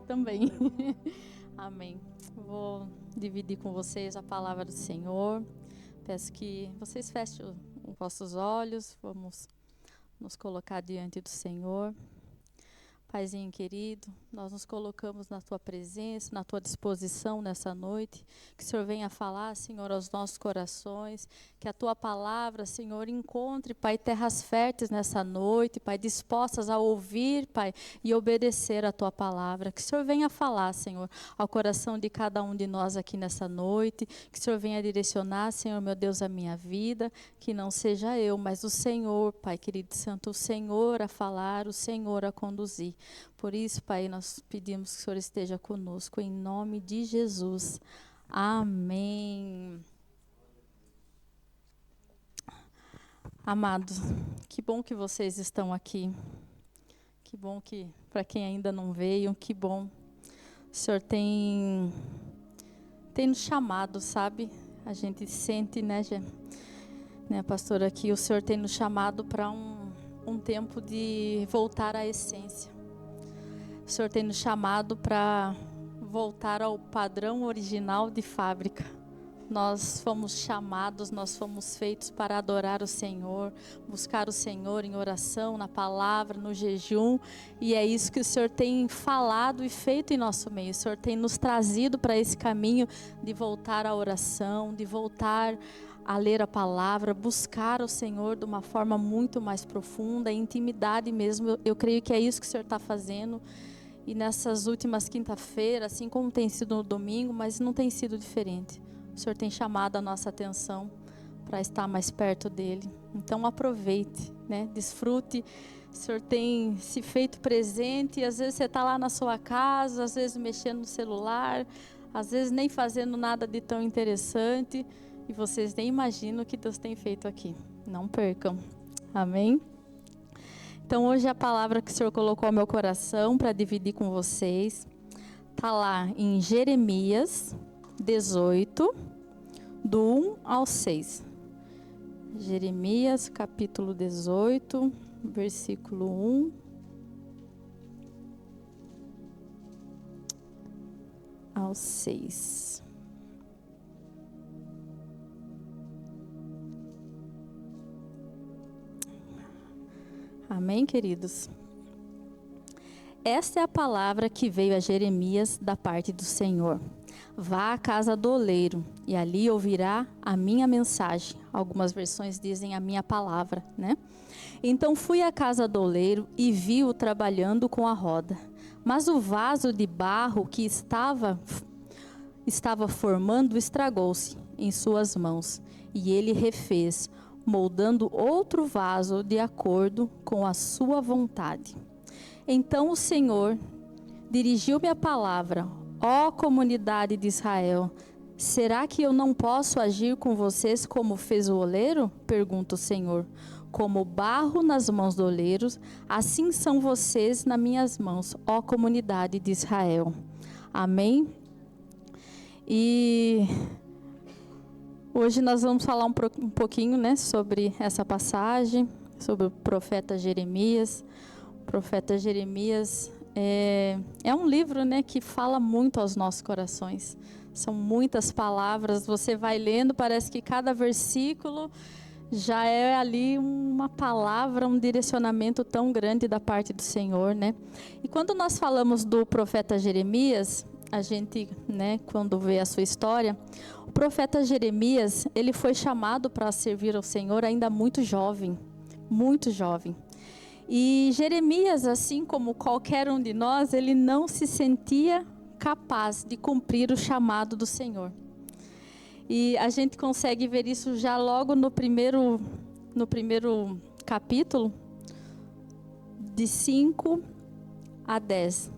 Também. Amém. Vou dividir com vocês a palavra do Senhor. Peço que vocês fechem os vossos olhos. Vamos nos colocar diante do Senhor. Paizinho querido, nós nos colocamos na Tua presença, na Tua disposição nessa noite. Que o Senhor venha falar, Senhor, aos nossos corações. Que a Tua palavra, Senhor, encontre, Pai, terras férteis nessa noite, Pai, dispostas a ouvir, Pai, e obedecer a Tua palavra. Que o Senhor venha falar, Senhor, ao coração de cada um de nós aqui nessa noite. Que o Senhor venha direcionar, Senhor, meu Deus, a minha vida. Que não seja eu, mas o Senhor, Pai querido santo, o Senhor a falar, o Senhor a conduzir. Por isso, Pai, nós pedimos que o Senhor esteja conosco, em nome de Jesus. Amém. Amados, que bom que vocês estão aqui. Que bom que, para quem ainda não veio, que bom. O Senhor tem nos chamado, sabe? A gente sente, né, pastora, que o Senhor tem nos chamado para um tempo de voltar à essência. O Senhor tem nos chamado para voltar ao padrão original de fábrica. Nós fomos chamados, nós fomos feitos para adorar o Senhor, buscar o Senhor em oração, na palavra, no jejum. E é isso que o Senhor tem falado e feito em nosso meio. O Senhor tem nos trazido para esse caminho de voltar à oração, de voltar a ler a palavra, buscar o Senhor de uma forma muito mais profunda, intimidade mesmo. Eu creio que é isso que o Senhor está fazendo. E nessas últimas quinta-feiras, assim como tem sido no domingo, mas não tem sido diferente. O Senhor tem chamado a nossa atenção para estar mais perto dEle. Então aproveite, né? Desfrute. O Senhor tem se feito presente. E às vezes você está lá na sua casa, às vezes mexendo no celular, às vezes nem fazendo nada de tão interessante. E vocês nem imaginam o que Deus tem feito aqui. Não percam. Amém? Então hoje a palavra que o Senhor colocou ao meu coração para dividir com vocês está lá em Jeremias 18, do 1 ao 6. Jeremias capítulo 18, versículo 1 ao 6. Amém, queridos? Esta é a palavra que veio a Jeremias da parte do Senhor. Vá à casa do oleiro e ali ouvirá a minha mensagem. Algumas versões dizem a minha palavra, né? Então fui à casa do oleiro e vi-o trabalhando com a roda. Mas o vaso de barro que estava formando estragou-se em suas mãos. E ele refez, moldando outro vaso de acordo com a sua vontade. Então o Senhor dirigiu-me a palavra: ó comunidade de Israel, será que eu não posso agir com vocês como fez o oleiro? Pergunta o Senhor. Como barro nas mãos do oleiro, assim são vocês nas minhas mãos, ó comunidade de Israel. Amém? E hoje nós vamos falar um pouquinho, né, sobre essa passagem, sobre o profeta Jeremias. O profeta Jeremias é um livro, né, que fala muito aos nossos corações. São muitas palavras, você vai lendo, parece que cada versículo já é ali uma palavra, um direcionamento tão grande da parte do Senhor, né? E quando nós falamos do profeta Jeremias, a gente, né, quando vê a sua história, o profeta Jeremias, ele foi chamado para servir ao Senhor ainda muito jovem, muito jovem. E Jeremias, assim como qualquer um de nós, ele não se sentia capaz de cumprir o chamado do Senhor. E a gente consegue ver isso já logo no primeiro capítulo, de 5 a 10.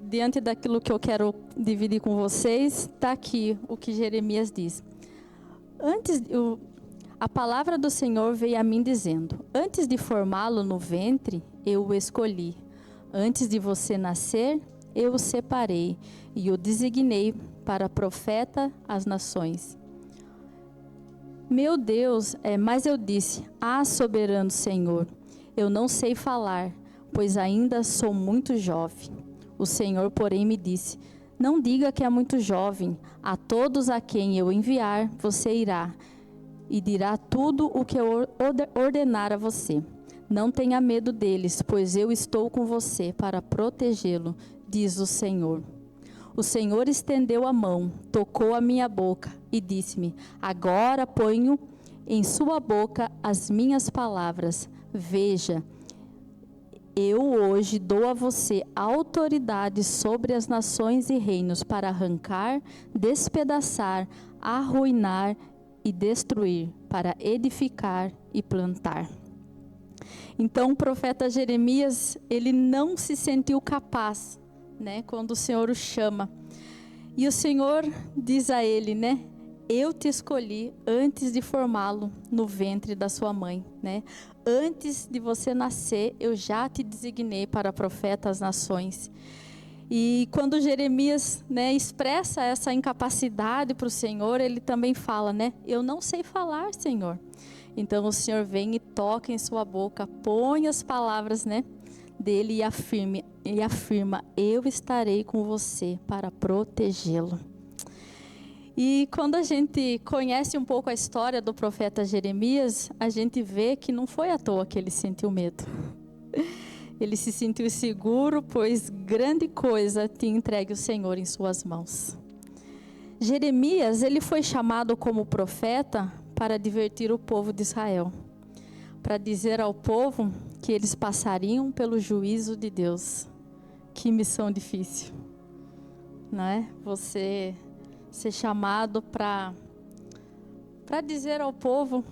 Diante daquilo que eu quero dividir com vocês, está aqui o que Jeremias diz. A palavra do Senhor veio a mim dizendo: antes de formá-lo no ventre, eu o escolhi. Antes de você nascer, eu o separei e o designei para profeta às nações. Meu Deus, mas eu disse: soberano Senhor, eu não sei falar, pois ainda sou muito jovem. O Senhor, porém, me disse: não diga que é muito jovem. A todos a quem eu enviar, você irá e dirá tudo o que eu ordenar a você. Não tenha medo deles, pois eu estou com você para protegê-lo, diz o Senhor. O Senhor estendeu a mão, tocou a minha boca e disse-me: agora ponho em sua boca as minhas palavras. Veja, eu hoje dou a você autoridade sobre as nações e reinos para arrancar, despedaçar, arruinar e destruir, para edificar e plantar. Então o profeta Jeremias, ele não se sentiu capaz, né, quando o Senhor o chama. E o Senhor diz a ele, né: eu te escolhi antes de formá-lo no ventre da sua mãe, né? Antes de você nascer, eu já te designei para profeta às nações. E quando Jeremias, né, expressa essa incapacidade para o Senhor, ele também fala, né: eu não sei falar, Senhor. Então o Senhor vem e toca em sua boca, põe as palavras, né, dele e afirma: eu estarei com você para protegê-lo. E quando a gente conhece um pouco a história do profeta Jeremias, a gente vê que não foi à toa que ele sentiu medo. Ele se sentiu seguro, pois grande coisa tinha entregue o Senhor em suas mãos. Jeremias, ele foi chamado como profeta para advertir o povo de Israel, para dizer ao povo que eles passariam pelo juízo de Deus. Que missão difícil, não é? Você ser chamado para dizer ao povo,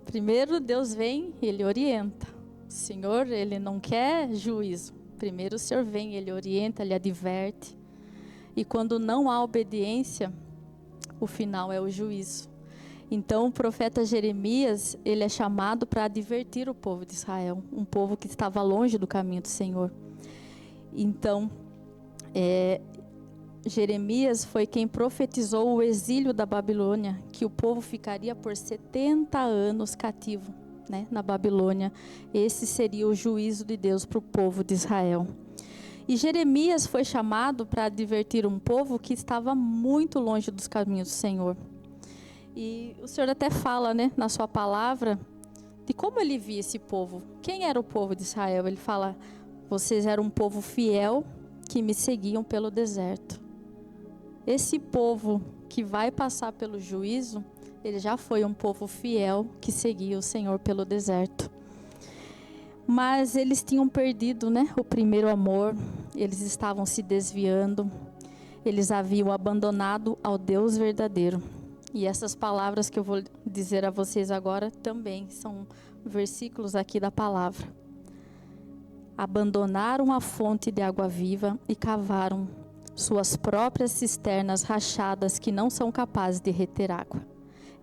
primeiro Deus vem e Ele orienta. O Senhor, Ele não quer juízo. Primeiro o Senhor vem, Ele orienta, Ele adverte. E quando não há obediência, o final é o juízo. Então o profeta Jeremias, ele é chamado para advertir o povo de Israel, um povo que estava longe do caminho do Senhor. Então, Jeremias foi quem profetizou o exílio da Babilônia, que o povo ficaria por 70 anos cativo, né, na Babilônia. Esse seria o juízo de Deus para o povo de Israel. E Jeremias foi chamado para advertir um povo que estava muito longe dos caminhos do Senhor. E o Senhor até fala, né, na sua palavra, de como ele via esse povo. Quem era o povo de Israel? Ele fala: vocês eram um povo fiel que me seguiam pelo deserto. Esse povo que vai passar pelo juízo, ele já foi um povo fiel que seguia o Senhor pelo deserto. Mas eles tinham perdido, né, o primeiro amor, eles estavam se desviando, eles haviam abandonado ao Deus verdadeiro. E essas palavras que eu vou dizer a vocês agora também são versículos aqui da palavra. Abandonaram a fonte de água viva e cavaram suas próprias cisternas rachadas que não são capazes de reter água.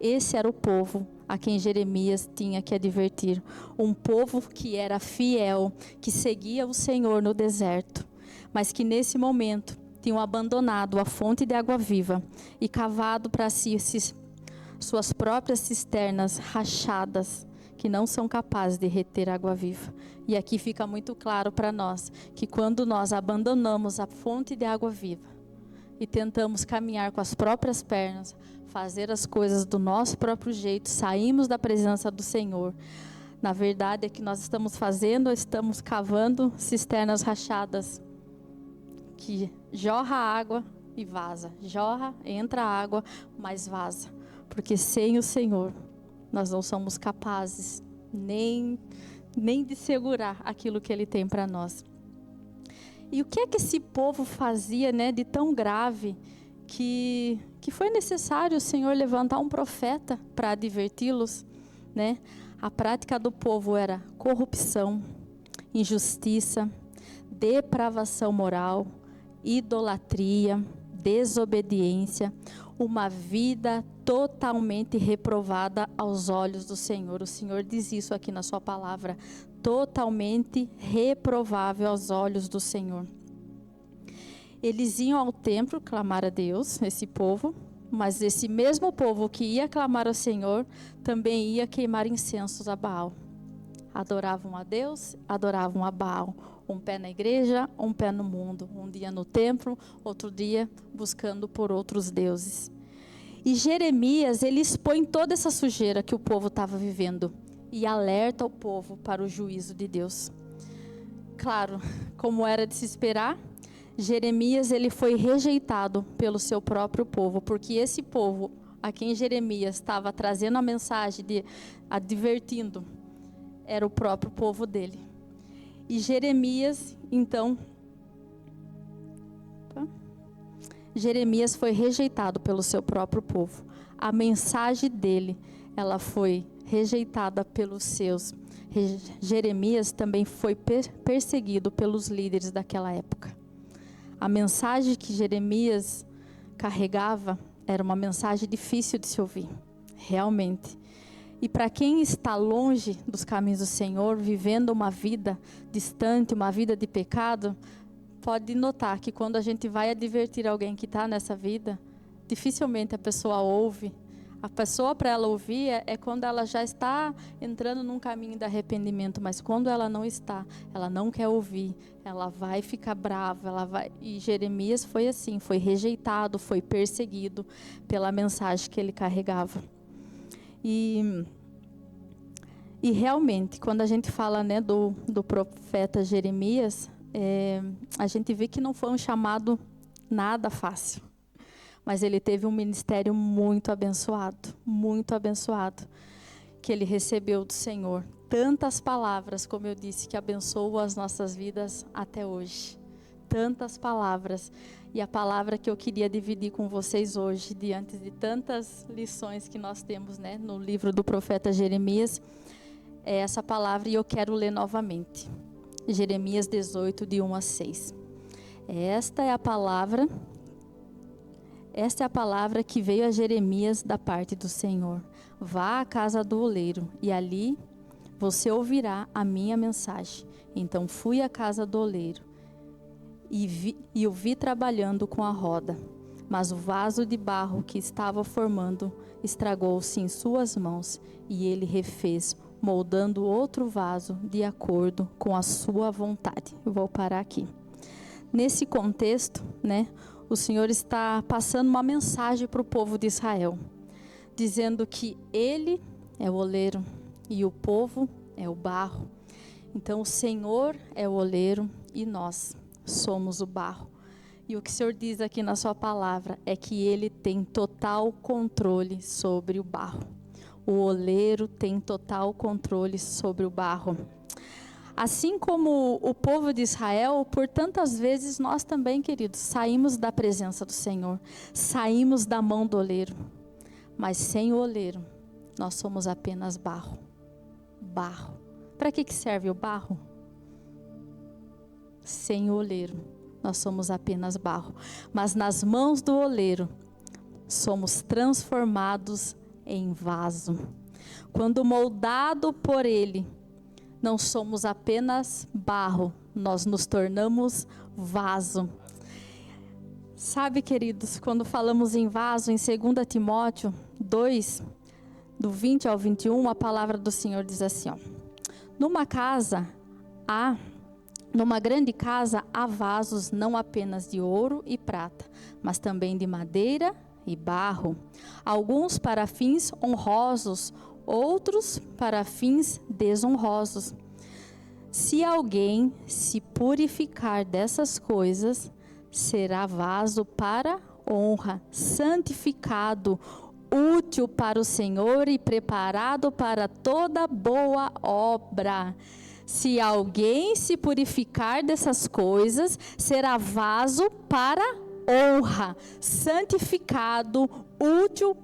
Esse era o povo a quem Jeremias tinha que advertir. Um povo que era fiel, que seguia o Senhor no deserto, mas que nesse momento tinham abandonado a fonte de água viva e cavado para si suas próprias cisternas rachadas que não são capazes de reter água viva. E aqui fica muito claro para nós que quando nós abandonamos a fonte de água viva e tentamos caminhar com as próprias pernas, fazer as coisas do nosso próprio jeito, saímos da presença do Senhor. Na verdade é que nós estamos cavando cisternas rachadas, que jorra água e vaza, jorra, entra água, mas vaza, porque sem o Senhor nós não somos capazes nem de segurar aquilo que Ele tem para nós. E o que é que esse povo fazia, né, de tão grave que foi necessário o Senhor levantar um profeta para adverti-los, né? A prática do povo era corrupção, injustiça, depravação moral, idolatria, desobediência, uma vida totalmente reprovada aos olhos do Senhor. O Senhor diz isso aqui na sua palavra, totalmente reprovável aos olhos do Senhor. Eles iam ao templo clamar a Deus, esse povo, mas esse mesmo povo que ia clamar ao Senhor, também ia queimar incensos a Baal. Adoravam a Deus, adoravam a Baal. Um pé na igreja, um pé no mundo. Um dia no templo, outro dia buscando por outros deuses. E Jeremias, ele expõe toda essa sujeira que o povo estava vivendo e alerta o povo para o juízo de Deus. Claro, como era de se esperar, Jeremias ele foi rejeitado pelo seu próprio povo, porque esse povo a quem Jeremias estava trazendo a mensagem, advertindo, era o próprio povo dele. E Jeremias, então, Jeremias foi rejeitado pelo seu próprio povo. A mensagem dele, ela foi rejeitada pelos seus. Jeremias também foi perseguido pelos líderes daquela época. A mensagem que Jeremias carregava era uma mensagem difícil de se ouvir, realmente. E para quem está longe dos caminhos do Senhor, vivendo uma vida distante, uma vida de pecado, pode notar que quando a gente vai advertir alguém que está nessa vida, dificilmente a pessoa ouve. A pessoa, para ela ouvir, é quando ela já está entrando num caminho de arrependimento, mas quando ela não está, ela não quer ouvir, ela vai ficar brava, E Jeremias foi assim, foi rejeitado, foi perseguido pela mensagem que ele carregava. E realmente, quando a gente fala, né, do profeta Jeremias, a gente vê que não foi um chamado nada fácil. Mas ele teve um ministério muito abençoado, que ele recebeu do Senhor. Tantas palavras, como eu disse, que abençoam as nossas vidas até hoje. Tantas palavras. E a palavra que eu queria dividir com vocês hoje, diante de tantas lições que nós temos, né, no livro do profeta Jeremias, é essa palavra, e eu quero ler novamente. Jeremias 18, de 1 a 6. Esta é a palavra que veio a Jeremias da parte do Senhor. Vá à casa do oleiro, e ali você ouvirá a minha mensagem. Então fui à casa do oleiro, e o vi trabalhando com a roda. Mas o vaso de barro que estava formando estragou-se em suas mãos, e ele refez, moldando outro vaso de acordo com a sua vontade. Eu vou parar aqui. Nesse contexto, né, o Senhor está passando uma mensagem para o povo de Israel, dizendo que Ele é o oleiro e o povo é o barro. Então o Senhor é o oleiro e nós somos o barro. E o que o Senhor diz aqui na sua palavra é que Ele tem total controle sobre o barro. O oleiro tem total controle sobre o barro. Assim como o povo de Israel, por tantas vezes nós também, queridos, saímos da presença do Senhor, saímos da mão do oleiro, mas sem o oleiro, nós somos apenas barro. Barro. Para que serve o barro? Sem o oleiro, nós somos apenas barro, mas nas mãos do oleiro, somos transformados em vaso. Quando moldado por Ele, não somos apenas barro, nós nos tornamos vaso. Sabe, queridos, quando falamos em vaso, em 2 Timóteo 2, do 20 ao 21, a palavra do Senhor diz assim, ó: numa grande casa há vasos não apenas de ouro e prata, mas também de madeira e barro, alguns para fins honrosos, outros para fins desonrosos. Se alguém se purificar dessas coisas, será vaso para honra, santificado, útil para o Senhor e preparado para toda boa obra. Se alguém se purificar dessas coisas, será vaso para honra, santificado, útil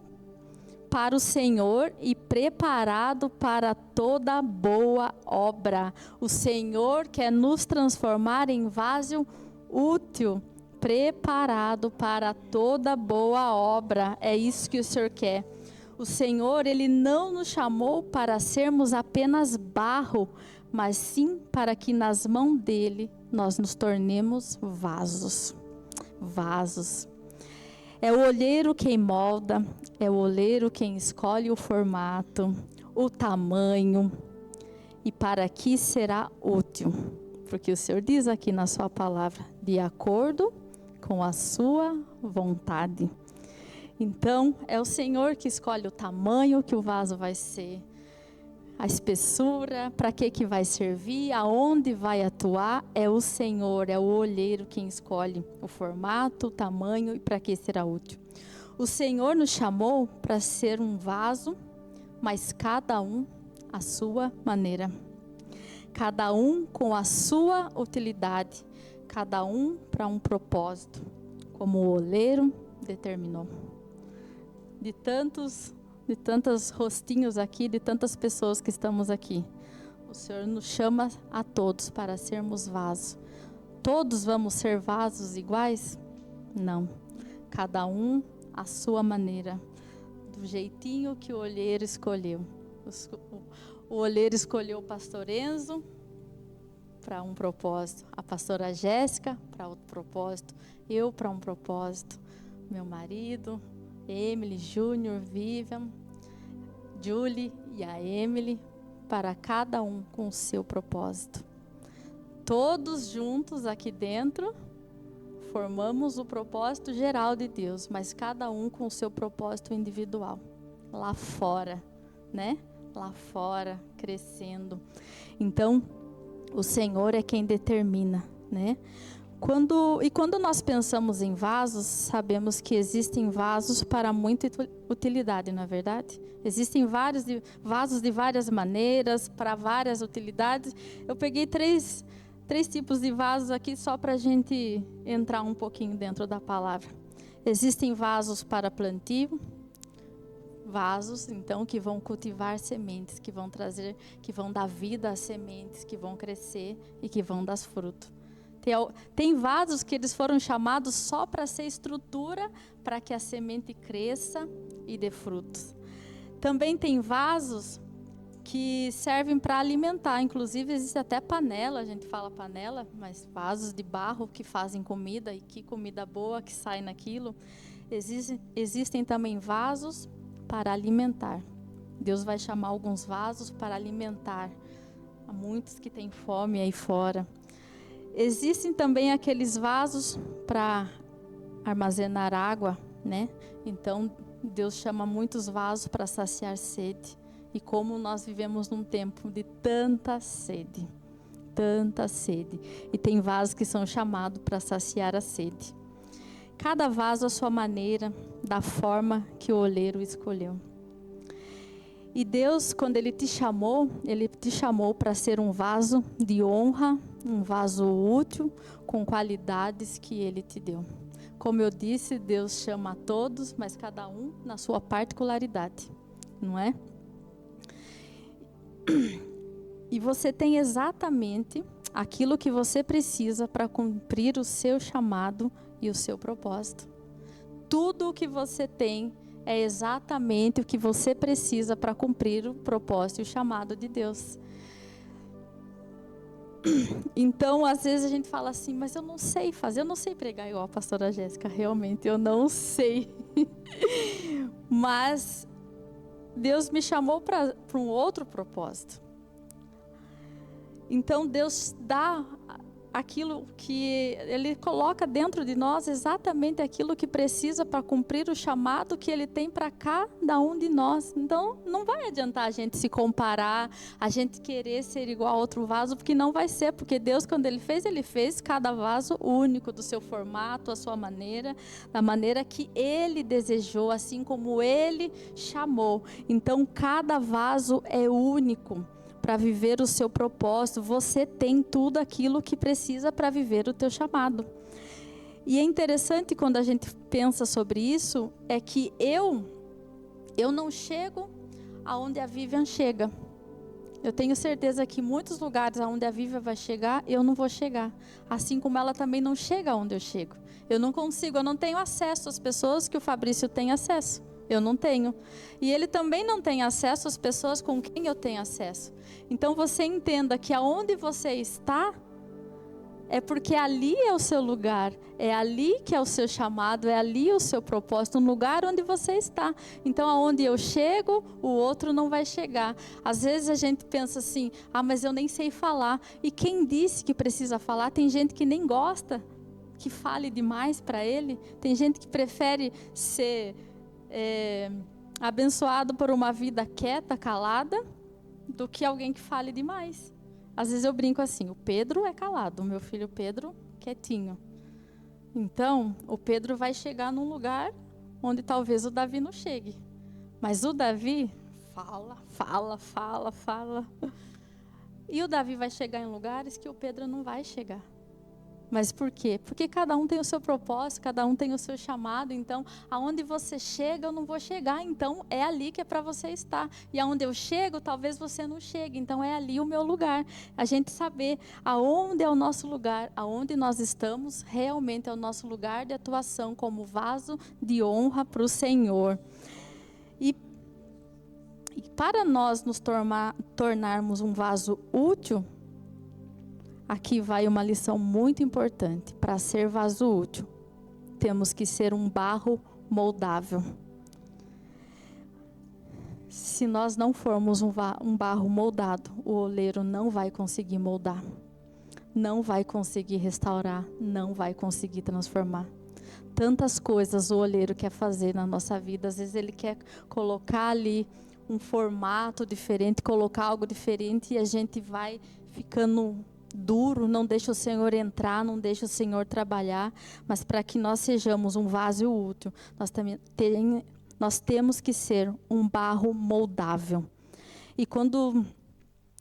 para o Senhor e preparado para toda boa obra. O Senhor quer nos transformar em vaso útil, preparado para toda boa obra. É isso que o Senhor quer. O Senhor, Ele não nos chamou para sermos apenas barro, mas sim para que nas mãos dEle nós nos tornemos vasos. Vasos. É o olheiro quem molda, é o oleiro quem escolhe o formato, o tamanho e para que será útil. Porque o Senhor diz aqui na sua palavra, de acordo com a sua vontade. Então, é o Senhor que escolhe o tamanho que o vaso vai ser, a espessura, para que vai servir, aonde vai atuar. É o Senhor, é o olheiro quem escolhe o formato, o tamanho e para que será útil. O Senhor nos chamou para ser um vaso, mas cada um à sua maneira. Cada um com a sua utilidade, cada um para um propósito, como o oleiro determinou. De tantos rostinhos aqui, de tantas pessoas que estamos aqui, o Senhor nos chama a todos para sermos vasos. Todos vamos ser vasos iguais? Não. Cada um à sua maneira, do jeitinho que o olheiro escolheu. O olheiro escolheu o pastor Enzo para um propósito, a pastora Jéssica para outro propósito, eu para um propósito, meu marido, Emily, Júnior, Vivian, Julie e a Emily, para cada um com o seu propósito. Todos juntos aqui dentro formamos o propósito geral de Deus, mas cada um com o seu propósito individual. Lá fora, né? Lá fora, crescendo. Então, o Senhor é quem determina, né? Quando nós pensamos em vasos, sabemos que existem vasos para muita utilidade, não é verdade? Existem vários vasos de várias maneiras, para várias utilidades. Eu peguei três tipos de vasos aqui só para a gente entrar um pouquinho dentro da palavra. Existem vasos para plantio, vasos, então, que vão cultivar sementes, que vão dar vida às sementes, que vão crescer e que vão dar fruto. Tem vasos que eles foram chamados só para ser estrutura, para que a semente cresça e dê frutos. Também tem vasos que servem para alimentar, inclusive existe até panela, a gente fala panela, mas vasos de barro que fazem comida, e que comida boa que sai naquilo. Existem também vasos para alimentar. Deus vai chamar alguns vasos para alimentar. Há muitos que têm fome aí fora. Existem também aqueles vasos para armazenar água, né? Então, Deus chama muitos vasos para saciar sede. E como nós vivemos num tempo de tanta sede. E tem vasos que são chamados para saciar a sede. Cada vaso à sua maneira, da forma que o olheiro escolheu. E Deus, quando Ele te chamou para ser um vaso de honra, um vaso útil, com qualidades que Ele te deu. Como eu disse, Deus chama a todos, mas cada um na sua particularidade, não é? E você tem exatamente aquilo que você precisa para cumprir o seu chamado e o seu propósito. Tudo o que você tem é exatamente o que você precisa para cumprir o propósito e o chamado de Deus. Então, às vezes a gente fala assim, mas eu não sei fazer, eu não sei pregar igual a pastora Jéssica, realmente, eu não sei. Mas Deus me chamou para um outro propósito. Então, Deus dá aquilo que Ele coloca dentro de nós, exatamente aquilo que precisa para cumprir o chamado que Ele tem para cada um de nós. Então, não vai adiantar a gente se comparar, a gente querer ser igual a outro vaso, porque não vai ser, porque Deus, quando Ele fez cada vaso único, do seu formato, a sua maneira, da maneira que Ele desejou, assim como Ele chamou. Então, cada vaso é único para viver o seu propósito. Você tem tudo aquilo que precisa para viver o teu chamado. E é interessante quando a gente pensa sobre isso, é que eu não chego aonde a Vivian chega. Eu tenho certeza que muitos lugares aonde a Vivian vai chegar, eu não vou chegar. Assim como ela também não chega aonde eu chego. Eu não tenho acesso às pessoas que o Fabrício tem acesso. Eu não tenho. E ele também não tem acesso às pessoas com quem eu tenho acesso. Então você entenda que aonde você está, é porque ali é o seu lugar, é ali que é o seu chamado, é ali o seu propósito, um lugar onde você está. Então, aonde eu chego, o outro não vai chegar. Às vezes a gente pensa assim, mas eu nem sei falar. E quem disse que precisa falar? Tem gente que nem gosta que fale demais para ele. Tem gente que prefere ser abençoado por uma vida quieta, calada, do que alguém que fale demais. Às vezes eu brinco assim, o Pedro é calado, o meu filho Pedro quietinho. Então, o Pedro vai chegar num lugar onde talvez o Davi não chegue. Mas o Davi fala. E o Davi vai chegar em lugares que o Pedro não vai chegar. Mas por quê? Porque cada um tem o seu propósito, cada um tem o seu chamado. Então, aonde você chega, eu não vou chegar. Então, é ali que é para você estar. E aonde eu chego, talvez você não chegue. Então, é ali o meu lugar. A gente saber aonde é o nosso lugar, aonde nós estamos, realmente é o nosso lugar de atuação como vaso de honra para o Senhor. E para nós nos tornarmos um vaso útil, aqui vai uma lição muito importante. Para ser vaso útil, temos que ser um barro moldável. Se nós não formos um barro moldado, o oleiro não vai conseguir moldar, não vai conseguir restaurar, não vai conseguir transformar. Tantas coisas o oleiro quer fazer na nossa vida. Às vezes ele quer colocar ali um formato diferente, colocar algo diferente, e a gente vai ficando duro, não deixa o Senhor entrar, não deixa o Senhor trabalhar. Mas para que nós sejamos um vaso útil, nós temos que ser um barro moldável. E quando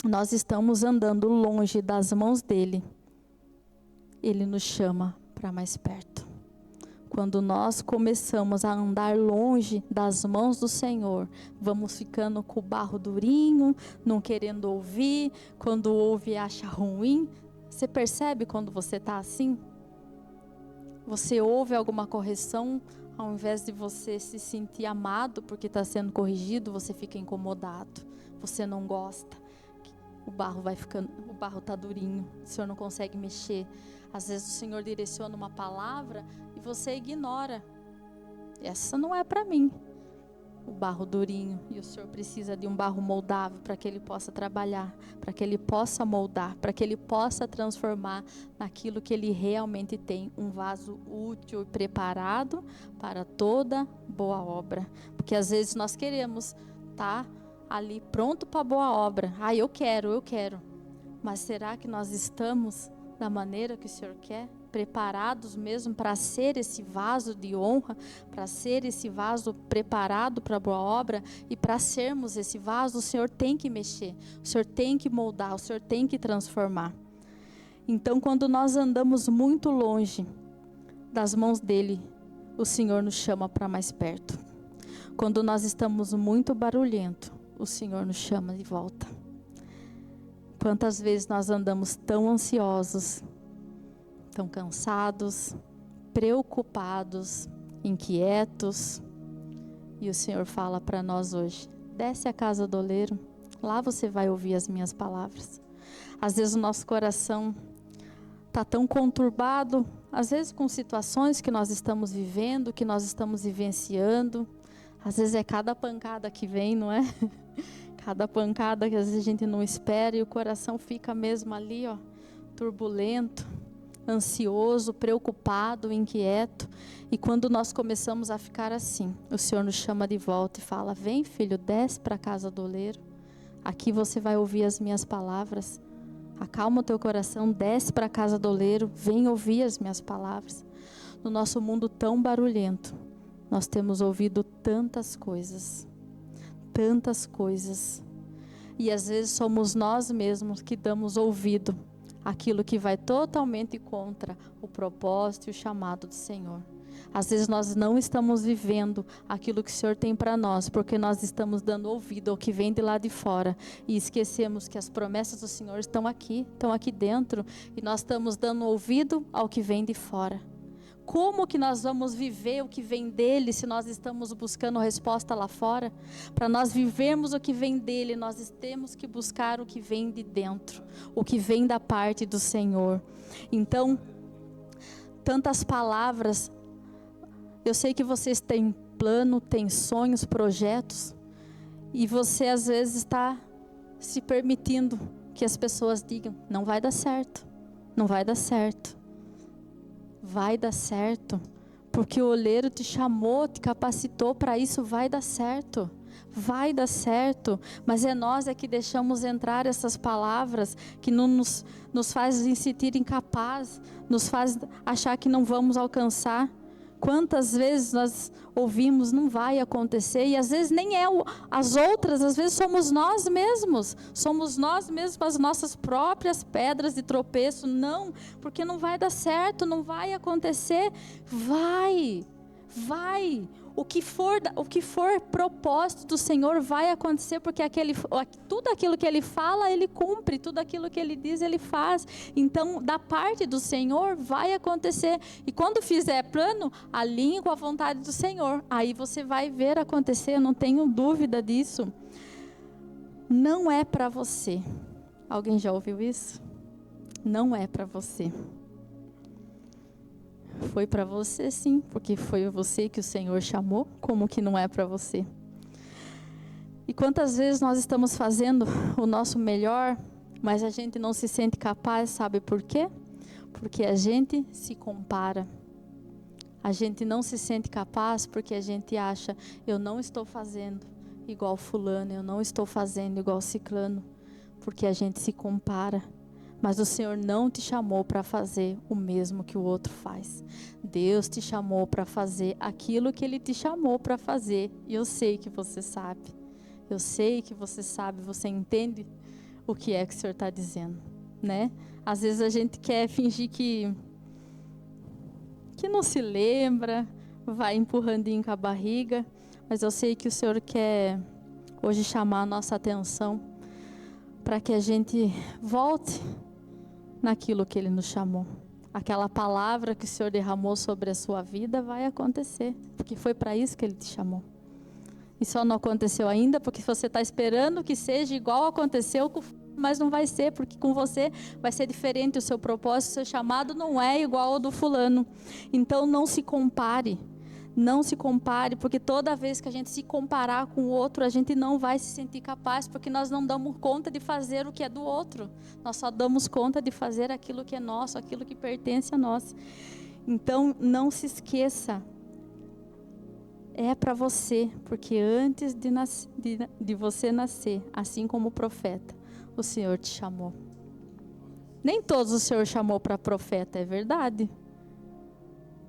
nós estamos andando longe das mãos dele, ele nos chama para mais perto. Quando nós começamos a andar longe das mãos do Senhor, vamos ficando com o barro durinho, não querendo ouvir. Quando ouve, acha ruim. Você percebe quando você está assim? Você ouve alguma correção, ao invés de você se sentir amado porque está sendo corrigido, você fica incomodado. Você não gosta. O barro está durinho, o Senhor não consegue mexer. Às vezes o Senhor direciona uma palavra e você ignora. Essa não é para mim. O barro durinho, e o Senhor precisa de um barro moldável para que Ele possa trabalhar, para que Ele possa moldar, para que Ele possa transformar naquilo que Ele realmente tem, um vaso útil e preparado para toda boa obra. Porque às vezes nós queremos estar ali pronto para boa obra. Eu quero. Mas será que nós estamos da maneira que o Senhor quer? Preparados mesmo para ser esse vaso de honra, para ser esse vaso preparado para a boa obra? E para sermos esse vaso, o Senhor tem que mexer, o Senhor tem que moldar, o Senhor tem que transformar. Então, quando nós andamos muito longe das mãos dele, o Senhor nos chama para mais perto. Quando nós estamos muito barulhento, o Senhor nos chama de volta. Quantas vezes nós andamos tão ansiosos, tão cansados, preocupados, inquietos, e o Senhor fala para nós hoje: desce à casa do oleiro, lá você vai ouvir as minhas palavras. Às vezes o nosso coração está tão conturbado, às vezes com situações que nós estamos vivendo, que nós estamos vivenciando. Às vezes é cada pancada que vem, não é? Cada pancada que às vezes a gente não espera, e o coração fica mesmo ali, turbulento, ansioso, preocupado, inquieto. E quando nós começamos a ficar assim, o Senhor nos chama de volta e fala: vem, filho, desce para a casa do oleiro. Aqui você vai ouvir as minhas palavras. Acalma o teu coração, desce para a casa do oleiro, vem ouvir as minhas palavras. No nosso mundo tão barulhento, nós temos ouvido tantas coisas. E às vezes somos nós mesmos que damos ouvido àquilo que vai totalmente contra o propósito e o chamado do Senhor. Às vezes nós não estamos vivendo aquilo que o Senhor tem para nós, porque nós estamos dando ouvido ao que vem de lá de fora, e esquecemos que as promessas do Senhor estão aqui dentro, e nós estamos dando ouvido ao que vem de fora. Como que nós vamos viver o que vem dele se nós estamos buscando resposta lá fora? Para nós vivermos o que vem dele, nós temos que buscar o que vem de dentro, o que vem da parte do Senhor. Então, tantas palavras. Eu sei que vocês têm plano, têm sonhos, projetos, e você às vezes está se permitindo que as pessoas digam: não vai dar certo, não vai dar certo. Vai dar certo, porque o oleiro te chamou, te capacitou para isso. Vai dar certo, vai dar certo. Mas é nós que deixamos entrar essas palavras que não nos fazem sentir incapazes, nos faz achar que não vamos alcançar. Quantas vezes nós ouvimos: não vai acontecer, e às vezes nem é as outras, às vezes somos nós mesmos as nossas próprias pedras de tropeço. Não, porque não vai dar certo, não vai acontecer. Vai. O que for propósito do Senhor vai acontecer, porque tudo aquilo que Ele fala, Ele cumpre, tudo aquilo que Ele diz, Ele faz. Então, da parte do Senhor, vai acontecer. E quando fizer plano, alinhe com a vontade do Senhor. Aí você vai ver acontecer, eu não tenho dúvida disso. Não é para você. Alguém já ouviu isso? Não é para você. Foi para você sim, porque foi você que o Senhor chamou. Como que não é para você? E quantas vezes nós estamos fazendo o nosso melhor, mas a gente não se sente capaz, sabe por quê? Porque a gente se compara. A gente não se sente capaz porque a gente acha: eu não estou fazendo igual fulano, eu não estou fazendo igual ciclano, porque a gente se compara. Mas o Senhor não te chamou para fazer o mesmo que o outro faz. Deus te chamou para fazer aquilo que Ele te chamou para fazer. E eu sei que você sabe. Eu sei que você sabe, você entende o que é que o Senhor está dizendo, né? Às vezes a gente quer fingir que não se lembra, vai empurrandinho com a barriga. Mas eu sei que o Senhor quer hoje chamar a nossa atenção para que a gente volte naquilo que Ele nos chamou. Aquela palavra que o Senhor derramou sobre a sua vida vai acontecer, porque foi para isso que Ele te chamou. E só não aconteceu ainda porque você está esperando que seja igual aconteceu com, mas não vai ser, porque com você vai ser diferente. O seu propósito, o seu chamado não é igual ao do fulano. Então não se compare. Não se compare, porque toda vez que a gente se comparar com o outro, a gente não vai se sentir capaz, porque nós não damos conta de fazer o que é do outro. Nós só damos conta de fazer aquilo que é nosso, aquilo que pertence a nós. Então, não se esqueça. É para você, porque antes de você nascer, assim como o profeta, o Senhor te chamou. Nem todos o Senhor chamou para profeta, é verdade.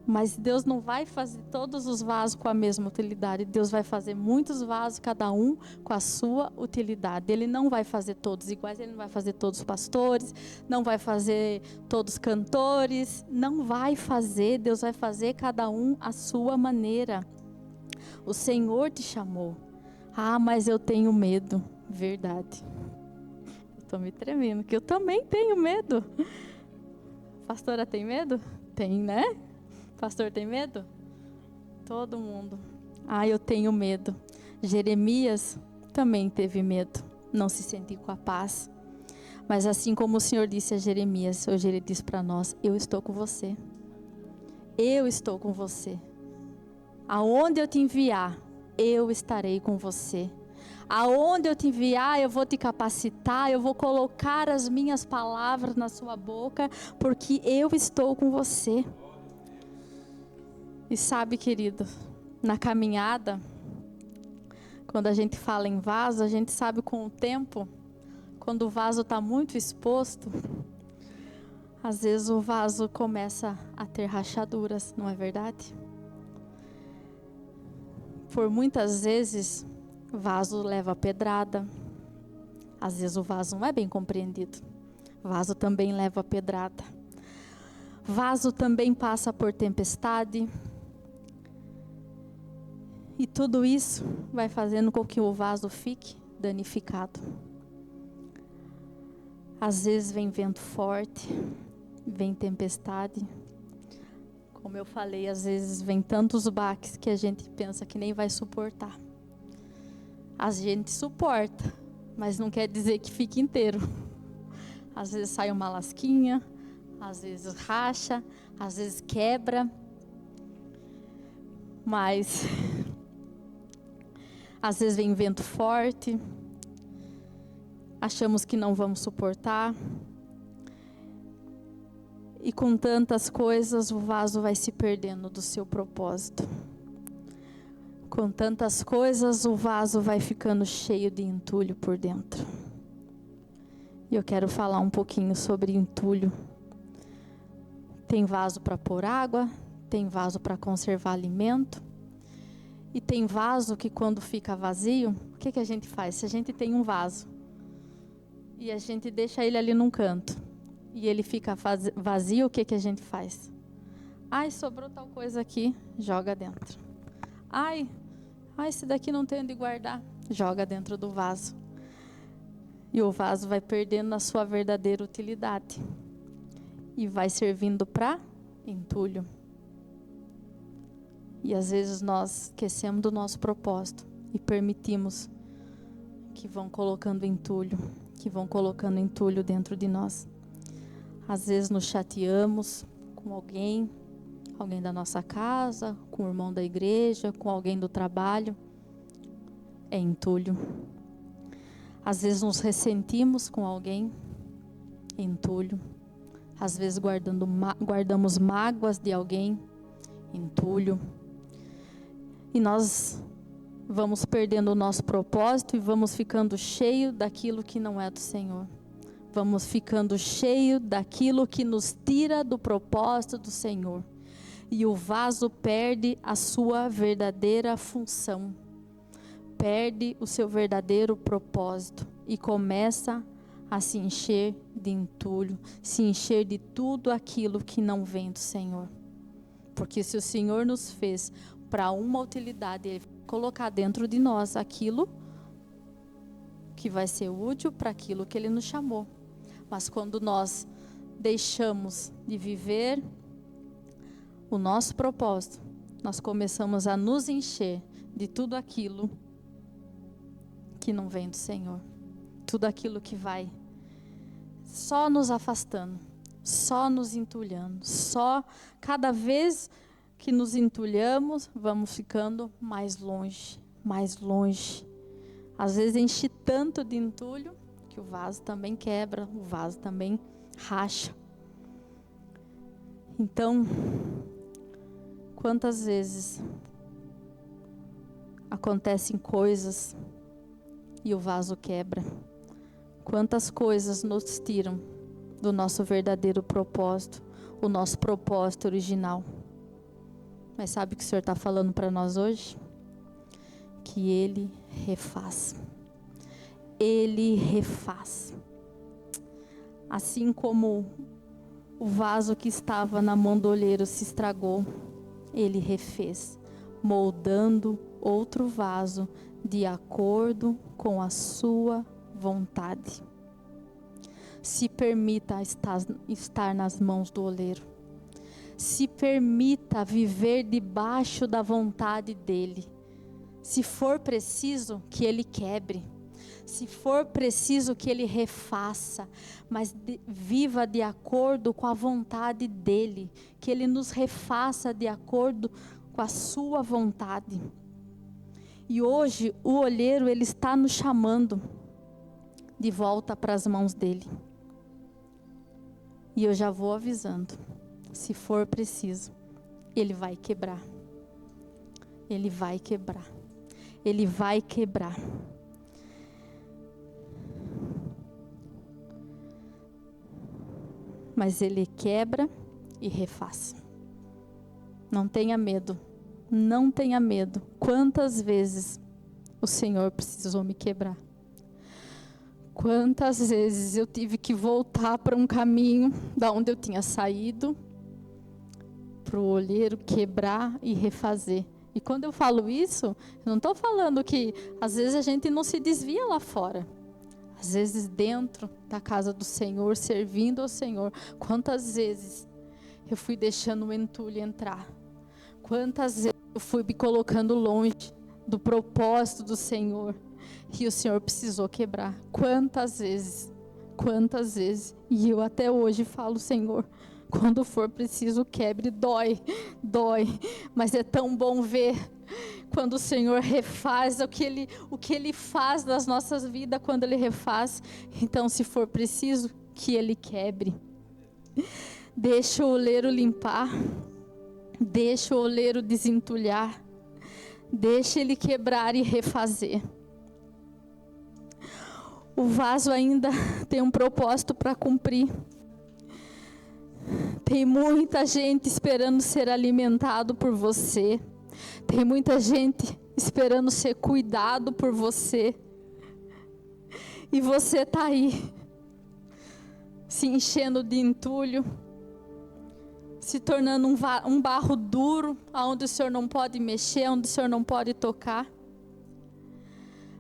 Mas Deus não vai fazer todos os vasos com a mesma utilidade. Deus vai fazer muitos vasos, cada um com a sua utilidade. Ele não vai fazer todos iguais, Ele não vai fazer todos pastores, não vai fazer todos cantores, não vai fazer. Deus vai fazer cada um à sua maneira. O Senhor te chamou. Ah, mas eu tenho medo. Verdade. Estou me tremendo, que eu também tenho medo. Pastora tem medo? Tem, né? Pastor tem medo? Todo mundo. Ah, eu tenho medo. Jeremias também teve medo. Não se sentiu capaz. Mas assim como o Senhor disse a Jeremias, hoje Ele diz para nós: eu estou com você. Eu estou com você. Aonde eu te enviar, eu estarei com você. Aonde eu te enviar, eu vou te capacitar, eu vou colocar as minhas palavras na sua boca, porque eu estou com você. E sabe, querido, na caminhada, quando a gente fala em vaso, a gente sabe com o tempo, quando o vaso está muito exposto, às vezes o vaso começa a ter rachaduras, não é verdade? Por muitas vezes, o vaso leva pedrada. Às vezes o vaso não é bem compreendido. O vaso também leva pedrada. Vaso também passa por tempestade. E tudo isso vai fazendo com que o vaso fique danificado. Às vezes vem vento forte, vem tempestade. Como eu falei, às vezes vem tantos baques que a gente pensa que nem vai suportar. A gente suporta, mas não quer dizer que fique inteiro. Às vezes sai uma lasquinha, às vezes racha, às vezes quebra, mas às vezes vem vento forte, achamos que não vamos suportar, e com tantas coisas o vaso vai se perdendo do seu propósito. Com tantas coisas o vaso vai ficando cheio de entulho por dentro. E eu quero falar um pouquinho sobre entulho. Tem vaso para pôr água, tem vaso para conservar alimento, e tem vaso que quando fica vazio, o que a gente faz? Se a gente tem um vaso e a gente deixa ele ali num canto e ele fica vazio, o que a gente faz? Ai, sobrou tal coisa aqui, joga dentro. Ai, esse daqui não tem onde guardar, joga dentro do vaso. E o vaso vai perdendo a sua verdadeira utilidade e vai servindo para entulho. E às vezes nós esquecemos do nosso propósito e permitimos que vão colocando entulho dentro de nós. Às vezes nos chateamos com alguém da nossa casa, com o irmão da igreja, com alguém do trabalho. É entulho. Às vezes nos ressentimos com alguém. É entulho. Às vezes guardamos mágoas de alguém. Entulho. E nós vamos perdendo o nosso propósito e vamos ficando cheio daquilo que não é do Senhor. Vamos ficando cheio daquilo que nos tira do propósito do Senhor. E o vaso perde a sua verdadeira função. Perde o seu verdadeiro propósito. E começa a se encher de entulho. Se encher de tudo aquilo que não vem do Senhor. Porque se o Senhor nos fez para uma utilidade, Ele vai colocar dentro de nós aquilo que vai ser útil para aquilo que Ele nos chamou. Mas quando nós deixamos de viver o nosso propósito, nós começamos a nos encher de tudo aquilo que não vem do Senhor. Tudo aquilo que vai só nos afastando, só nos entulhando, só cada vez que nos entulhamos, vamos ficando mais longe, mais longe. Às vezes enche tanto de entulho que o vaso também quebra, o vaso também racha. Então, quantas vezes acontecem coisas e o vaso quebra? Quantas coisas nos tiram do nosso verdadeiro propósito, o nosso propósito original? Mas sabe o que o Senhor está falando para nós hoje? Que Ele refaz. Ele refaz. Assim como o vaso que estava na mão do oleiro se estragou, Ele refez, moldando outro vaso de acordo com a sua vontade. Se permita estar nas mãos do oleiro. Se permita viver debaixo da vontade dEle. Se for preciso que Ele quebre, se for preciso que Ele refaça, mas viva de acordo com a vontade dEle, que Ele nos refaça de acordo com a sua vontade. E hoje o olheiro, ele está nos chamando de volta para as mãos dEle. E eu já vou avisando, se for preciso, Ele vai quebrar. Ele vai quebrar. Ele vai quebrar. Mas Ele quebra e refaz. Não tenha medo. Não tenha medo. Quantas vezes o Senhor precisou me quebrar? Quantas vezes eu tive que voltar para um caminho da onde eu tinha saído, para o olheiro quebrar e refazer. E quando eu falo isso, eu não estou falando que às vezes a gente não se desvia lá fora. Às vezes dentro da casa do Senhor, servindo ao Senhor. Quantas vezes eu fui deixando o entulho entrar? Quantas vezes eu fui me colocando longe do propósito do Senhor? E o Senhor precisou quebrar. Quantas vezes? Quantas vezes? E eu até hoje falo, Senhor, Quando for preciso, quebre. Dói, mas é tão bom ver quando o Senhor refaz o que Ele faz nas nossas vidas, quando Ele refaz. Então, se for preciso, que Ele quebre. Deixa o oleiro limpar, deixa o oleiro desentulhar, deixa Ele quebrar e refazer. O vaso ainda tem um propósito para cumprir. Tem muita gente esperando ser alimentado por você. Tem muita gente esperando ser cuidado por você. E você está aí, se enchendo de entulho, se tornando um barro duro, onde o Senhor não pode mexer, onde o Senhor não pode tocar.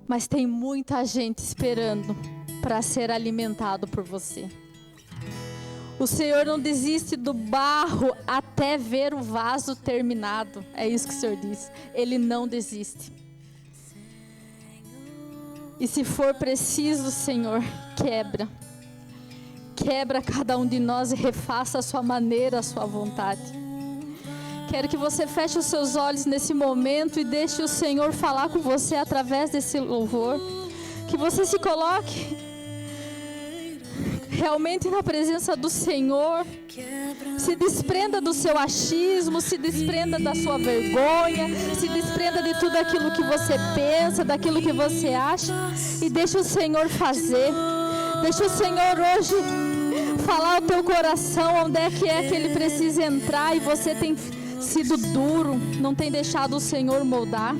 Mas tem muita gente esperando para ser alimentado por você. O Senhor não desiste do barro até ver o vaso terminado. É isso que o Senhor diz. Ele não desiste. E se for preciso, Senhor, quebra. Quebra cada um de nós e refaça a sua maneira, a sua vontade. Quero que você feche os seus olhos nesse momento e deixe o Senhor falar com você através desse louvor. Que você se coloque realmente na presença do Senhor. Se desprenda do seu achismo, se desprenda da sua vergonha, se desprenda de tudo aquilo que você pensa, daquilo que você acha, e deixa o Senhor fazer. Deixa o Senhor hoje falar ao teu coração onde é que Ele precisa entrar, e você tem sido duro, não tem deixado o Senhor moldar.